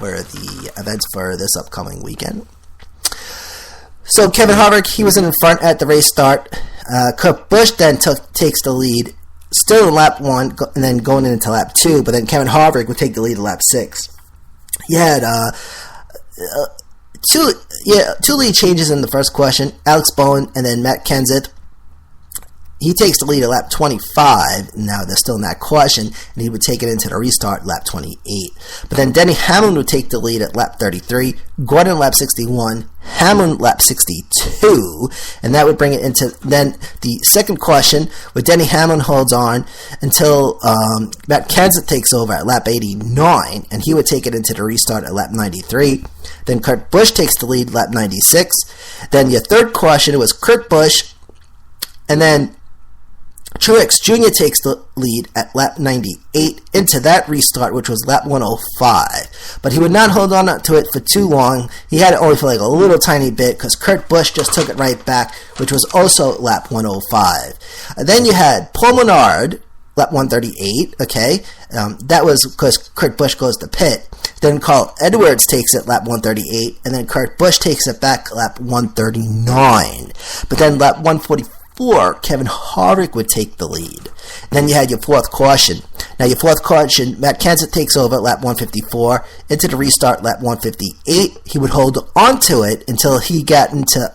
over the events for this upcoming weekend. So Kevin Harvick, he was in front at the race start. Kurt Busch then takes the lead, still in lap 1, and then going into lap 2, but then Kevin Harvick would take the lead in lap 6. He had two lead changes in the first question. Alex Bowen and then Matt Kenseth. He takes the lead at lap 25. Now they're still in that question, and he would take it into the restart lap 28. But then Denny Hamlin would take the lead at lap 33, Gordon lap 61, Hamlin lap 62, and that would bring it into then the second question, where Denny Hamlin holds on until Matt Kenseth takes over at lap 89, and he would take it into the restart at lap 93. Then Kurt Busch takes the lead lap 96. Then your third question, it was Kurt Busch, and then Truex Jr. takes the lead at lap 98 into that restart, which was lap 105. But he would not hold on to it for too long. He had it only for like a little tiny bit because Kurt Busch just took it right back, which was also lap 105. And then you had Paul Menard, lap 138, okay? That was because Kurt Busch goes to pit. Then Carl Edwards takes it lap 138, and then Kurt Busch takes it back lap 139. But then lap 144, Kevin Harvick would take the lead. Then you had your fourth caution. Now your fourth caution, Matt Kenseth takes over at lap 154. Into the restart, lap 158. He would hold on to it until he got into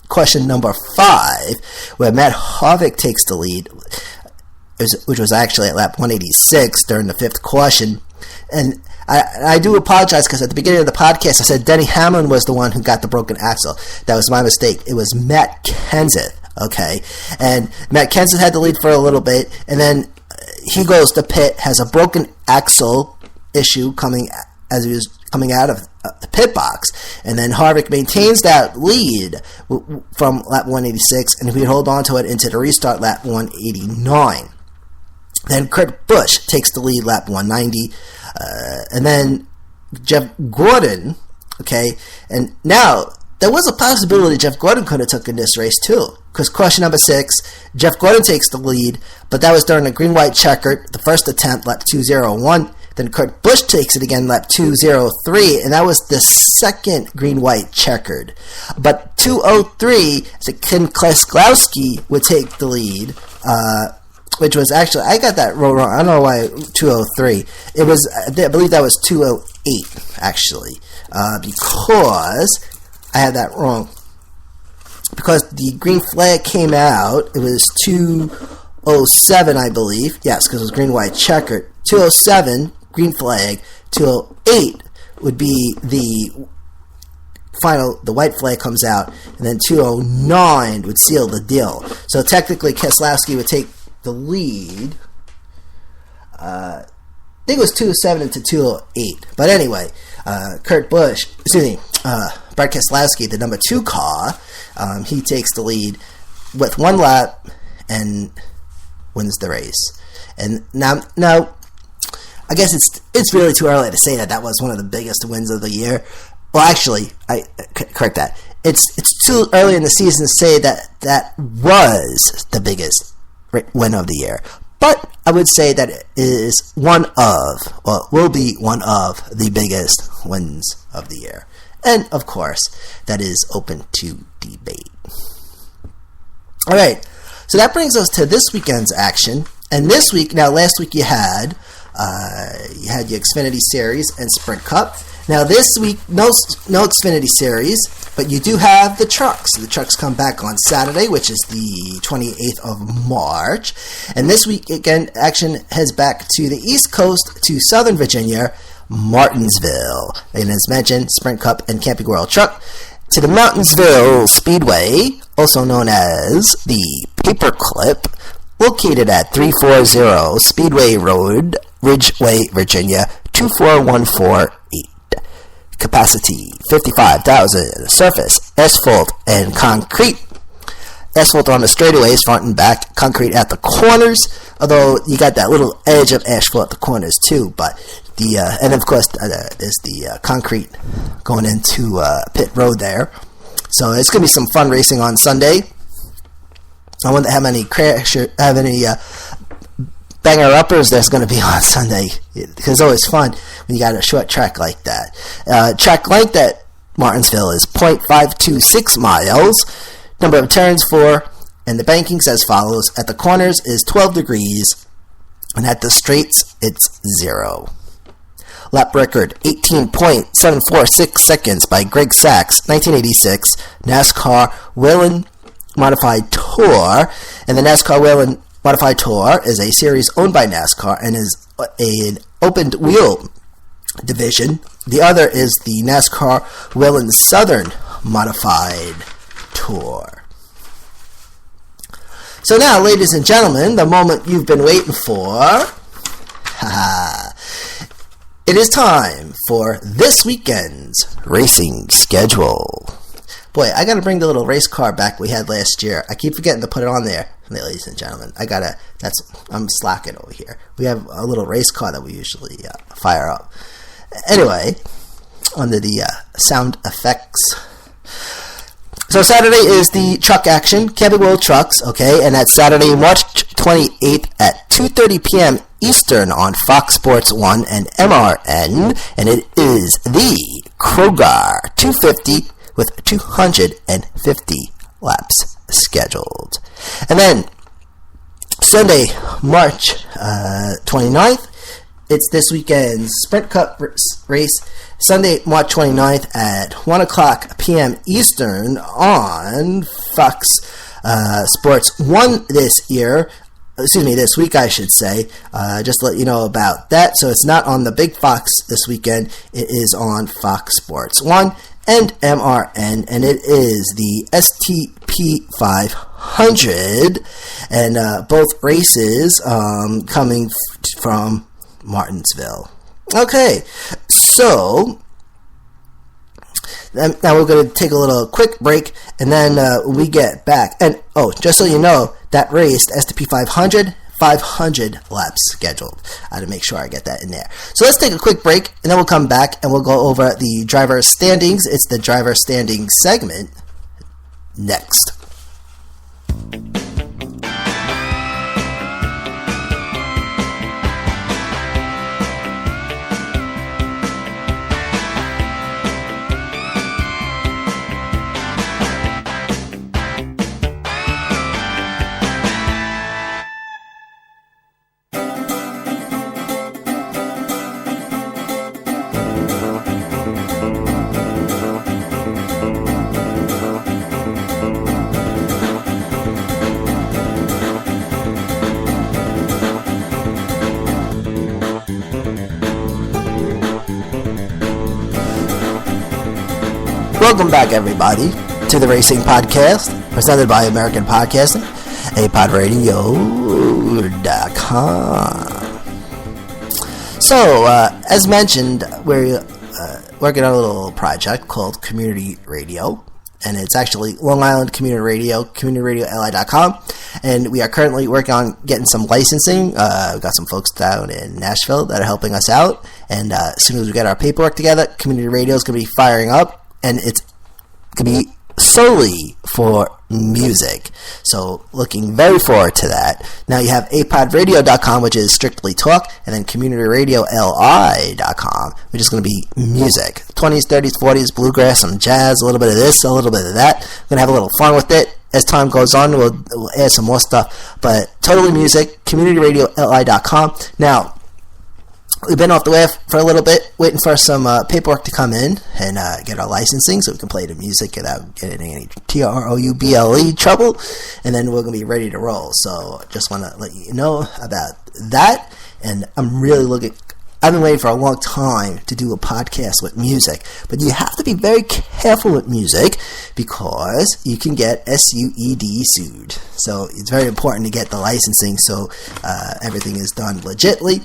caution number 5, where Matt Harvick takes the lead, which was actually at lap 186 during the fifth caution. And I do apologize because at the beginning of the podcast I said Denny Hamlin was the one who got the broken axle. That was my mistake. It was Matt Kenseth. Okay, and Matt Kenseth had the lead for a little bit, and then he goes to pit, has a broken axle issue coming as he was coming out of the pit box, and then Harvick maintains that lead from lap 186, and he would hold on to it into the restart lap 189. Then Kurt Busch takes the lead lap 190, and then Jeff Gordon, okay, and now there was a possibility Jeff Gordon could have taken this race too, because caution number 6, Jeff Gordon takes the lead, but that was during a green-white checkered, the first attempt, lap 201. Then Kurt Busch takes it again, lap 203, and that was the second green-white checkered. But 203, Ken Klesglowski would take the lead, which was actually, I got that wrong. I don't know why 203. It was, I believe that was 208, actually, because I had that wrong. Because the green flag came out, it was 207, I believe. Yes, because it was green-white checkered. 207, green flag. 208 would be the final, the white flag comes out, and then 209 would seal the deal. So technically, Keselowski would take the lead. I think it was 207 into 208. But anyway, Brad Keselowski, the number 2 car, he takes the lead with 1 lap and wins the race. And now, I guess it's really too early to say that was one of the biggest wins of the year. Well, actually, I correct that. It's too early in the season to say that was the biggest win of the year. But I would say that it is will be one of the biggest wins of the year. And, of course, that is open to debate. All right, so that brings us to this weekend's action. And this week, now last week you had your Xfinity Series and Sprint Cup. Now this week, no Xfinity Series, but you do have the trucks. The trucks come back on Saturday, which is the 28th of March. And this week, again, action heads back to the East Coast to Southern Virginia, Martinsville. And as mentioned, Sprint Cup and Camping World Truck to the Martinsville Speedway, also known as the Paperclip, located at 340 Speedway Road, Ridgeway, Virginia, 24148. Capacity 55,000. Surface asphalt and concrete. Asphalt on the straightaways, front and back. Concrete at the corners, although you got that little edge of asphalt at the corners too. But and of course there's the concrete going into pit road there. So it's gonna be some fun racing on Sunday. I wonder how many banger uppers there's going to be on Sunday, because it's always fun when you got a short track like that. Track length at Martinsville is 0.526 miles. Number of turns 4, and the banking's as follows. At the corners is 12 degrees, and at the straights it's 0. Lap record 18.746 seconds by Greg Sachs, 1986, NASCAR Whelen Modified Tour. And the NASCAR Whelen Modified Tour is a series owned by NASCAR and is an opened wheel division. The other is the NASCAR Whelen Southern Modified Tour. So now, ladies and gentlemen, the moment you've been waiting for. It is time for this weekend's racing schedule. Boy, I gotta bring the little race car back we had last year. I keep forgetting to put it on there, ladies and gentlemen. I'm slacking over here. We have a little race car that we usually fire up. Anyway, under the sound effects. So Saturday is the truck action, Camping World Trucks, okay, and that's Saturday, March 28th at 2:30 p.m. Eastern on Fox Sports 1 and MRN, and it is the Kroger 250 with 250 laps scheduled. And then Sunday, March 29th, it's this weekend's Sprint Cup race, Sunday, March 29th at 1 o'clock p.m. Eastern on Fox Sports 1 this week, I should say. Just to let you know about that. So it's not on the Big Fox this weekend. It is on Fox Sports 1 and MRN, and it is the STP 500, and both races coming from Martinsville. Okay, so now we're going to take a little quick break, and then we get back. And just so you know, that race, STP 500 laps scheduled. I had to make sure I get that in there. So let's take a quick break, and then we'll come back and we'll go over the driver standings. It's the driver standings segment next. Welcome back, everybody, to the Racing Podcast, presented by American Podcasting, apodradio.com. So, as mentioned, we're working on a little project called Community Radio, and it's actually Long Island Community Radio, communityradioli.com, and we are currently working on getting some licensing. We've got some folks down in Nashville that are helping us out, and as soon as we get our paperwork together, Community Radio is going to be firing up, and it's going to be solely for music. So looking very forward to that. Now you have apodradio.com, which is strictly talk, and then communityradioli.com, which is going to be music. 20s, 30s, 40s, bluegrass, some jazz, a little bit of this, a little bit of that. We're going to have a little fun with it. As time goes on, we'll add some more stuff. But totally music, communityradioli.com. Now, we've been off the air for a little bit, waiting for some paperwork to come in and get our licensing so we can play the music without getting any TROUBLE trouble, and then we're going to be ready to roll. So just want to let you know about that, and I've been waiting for a long time to do a podcast with music, but you have to be very careful with music because you can get sued. So it's very important to get the licensing so everything is done legitly.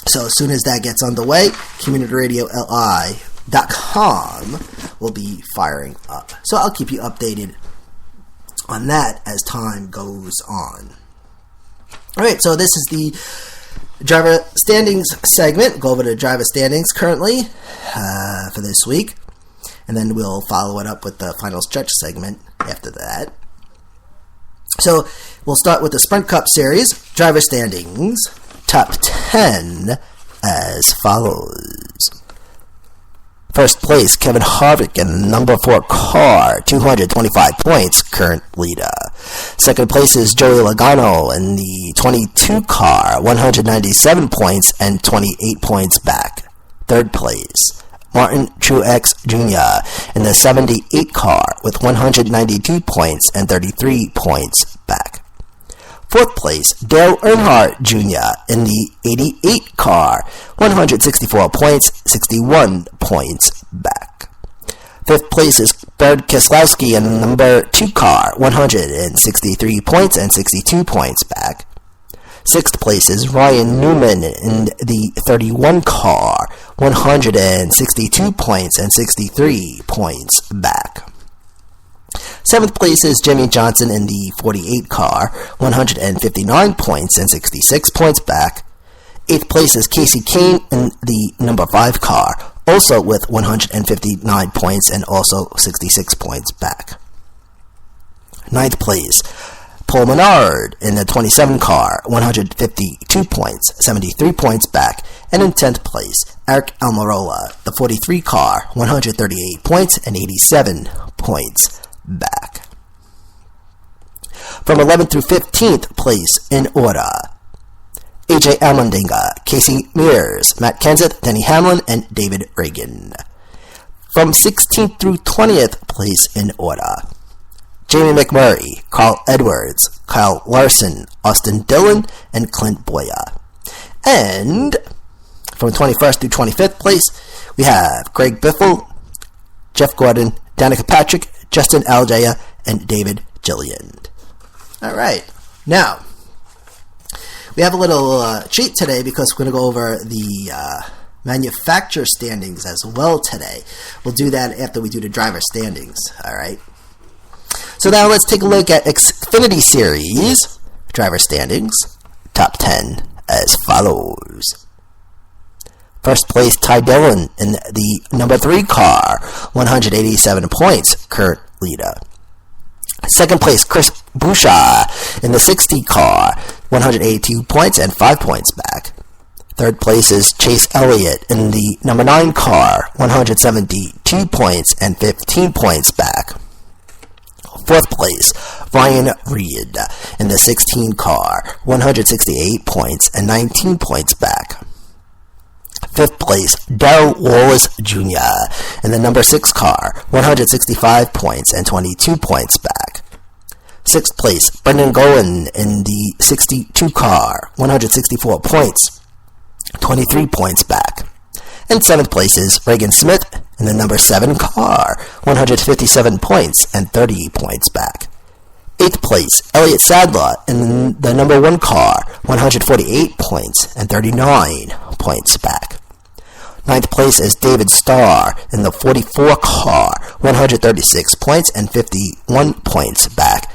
So as soon as that gets underway, communityradioli.com will be firing up. So I'll keep you updated on that as time goes on. Alright, so this is the driver standings segment. Go over to driver standings currently for this week. And then we'll follow it up with the final stretch segment after that. So we'll start with the Sprint Cup Series driver standings. Top 10 as follows. First place, Kevin Harvick in the number 4 car, 225 points, current leader. Second place is Joey Logano in the 22 car, 197 points and 28 points back. Third place, Martin Truex Jr. in the 78 car with 192 points and 33 points back. Fourth place, Dale Earnhardt Jr. in the 88 car, 164 points, 61 points back. Fifth place is Brad Keselowski in the number 2 car, 163 points and 62 points back. Sixth place is Ryan Newman in the 31 car, 162 points and 63 points back. Seventh place is Jimmy Johnson in the 48 car, 159 points and 66 points back. Eighth place is Casey Kane in the number 5 car, also with 159 points and also 66 points back. Ninth place, Paul Menard in the 27 car, 152 points, 73 points back. And in 10th place, Eric Almirola, the 43 car, 138 points and 87 points back. From 11th through 15th place in order, AJ Allmendinger, Casey Mears, Matt Kenseth, Denny Hamlin, and David Ragan. From 16th through 20th place in order, Jamie McMurray, Carl Edwards, Kyle Larson, Austin Dillon, and Clint Boyer. And from 21st through 25th place, we have Greg Biffle, Jeff Gordon, Danica Patrick, Justin Allgaier, and David Gilliland. All right. Now, we have a little treat today because we're going to go over the manufacturer standings as well today. We'll do that after we do the driver standings. All right. So now let's take a look at Xfinity Series driver standings. Top 10 as follows. First place, Ty Dillon in the number 3 car, 187 points, current leader. Second place, Chris Buescher in the 60 car, 182 points and 5 points back. Third place is Chase Elliott in the number 9 car, 172 points and 15 points back. Fourth place, Ryan Reed in the 16 car, 168 points and 19 points back. Fifth place, Darrell Wallace Jr. in the number 6 car, 165 points and 22 points back. Sixth place, Brendan Golan in the 62 car, 164 points, 23 points back. And seventh place is Regan Smith in the number 7 car, 157 points and 30 points back. Eighth place, Elliott Sadler in the number 1 car, 148 points and 39 points back. Ninth place is David Starr in the 44 car, 136 points and 51 points back.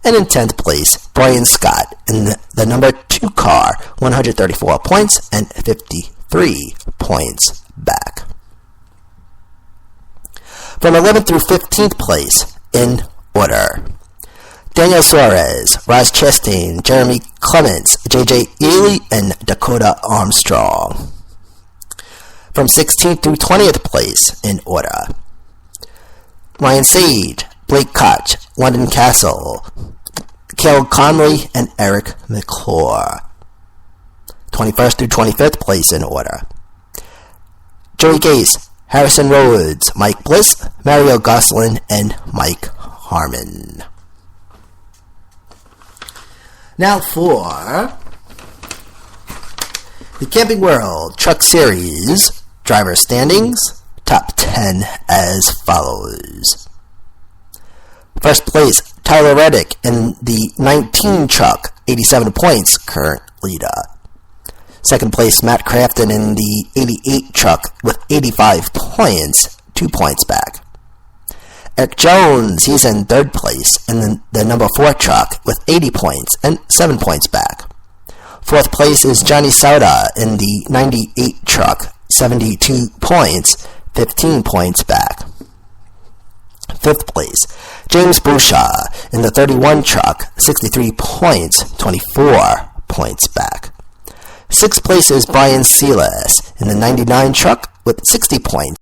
And in 10th place, Brian Scott in the number 2 car, 134 points and 53 points back. From 11th through 15th place in order, Daniel Suarez, Ross Chastain, Jeremy Clements, J.J. Ely, and Dakota Armstrong. From 16th through 20th place in order, Ryan Sage, Blake Koch, London Castle, Cale Conley, and Eric McClure. 21st through 25th place in order, Joey Gase, Harrison Rhodes, Mike Bliss, Mario Gosselin, and Mike Harmon. Now for the Camping World Truck Series driver standings, top 10 as follows. First place, Tyler Reddick in the 19 truck, 87 points, current leader. Second place, Matt Crafton in the 88 truck with 85 points, 2 points back. Eric Jones, he's in third place in the number 4 truck with 80 points and 7 points back. Fourth place is Johnny Sauter in the 98 truck, 72 points, 15 points back. Fifth place, James Buescher in the 31 truck, 63 points, 24 points back. Sixth place is Brian Seales in the 99 truck with 60 points